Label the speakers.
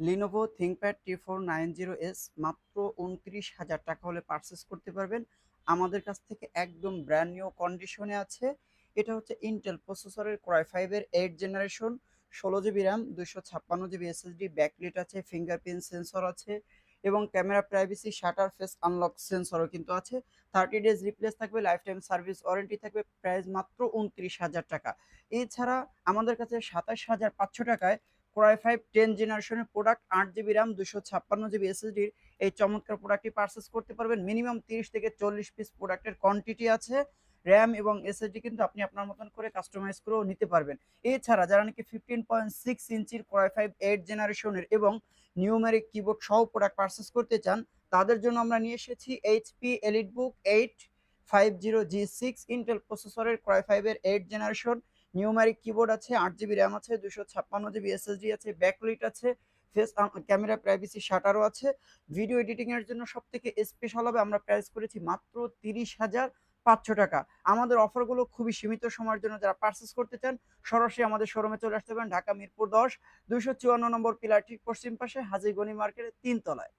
Speaker 1: Lenovo ThinkPad T490S মাত্র 29,000 টাকা হলে পারচেস করতে পারবেন। আমাদের কাছ থেকে একদম ব্র্যান্ড নিউ কন্ডিশনে আছে। এটা হচ্ছে ইন্টেল প্রসেসরের Core i5 এর 8 generation, 16 GB RAM, 256 GB SSD, backlit আছে, ফিঙ্গারপ্রিন্ট সেন্সর আছে এবং camera privacy shutter face unlock সেন্সরও কিন্তু আছে। 30 ডেজ রিপ্লেস থাকবে, লাইফ টাইম সার্ভিস ওয়ারেন্টি থাকবে। প্রাইস মাত্র 29,000 টাকা। এছাড়া আমাদের কাছে 27,500 টাকায় Core i5 10 জেনারেশনের প্রোডাক্ট, 8 জিবি র্যাম, 256 জিবি এসএসডির এই চমৎকার প্রোডাক্টটি পারচেস করতে পারবেন। মিনিমাম 30 থেকে 40 পিস প্রোডাক্টের কোয়ান্টিটি আছে। র্যাম এবং এসএসডি কিন্তু আপনি আপনার মতন করে কাস্টমাইজ করেও নিতে পারবেন। এছাড়া যারা নাকি 15.6 ইঞ্চির Core i5 8 জেনারেশনের এবং নিউমেরিক কিবোর্ড সহ প্রোডাক্ট পারচেস করতে চান, তাদের জন্য আমরা নিয়ে এসেছি HP EliteBook 850G6 ইন্টেল প্রসেসরের Core i5 এর 8 জেনারেশন। নিউমেরিক কিবোর্ড আছে, 8 জিবি র্যাম আছে, 256 জিবি এসএসডি আছে, ব্যাকলিট আছে, ফেস ক্যামেরা প্রাইভেসি শাটারও আছে। ভিডিও এডিটিং এর জন্য সব থেকে স্পেশাল হবে, আমরা প্রাইস করেছি মাত্র 30,500 টাকা। আমাদের অফারগুলো খুবই সীমিত সময়ের জন্য। যারা পারচেস করতে চান সরাসরি আমাদের শোরুমে চলে আসতে পারেন, ঢাকা মিরপুর 10, 254 নম্বর পিলার ঠিক পশ্চিম পাশে, হাজী গনি মার্কেটের 3 তলায়।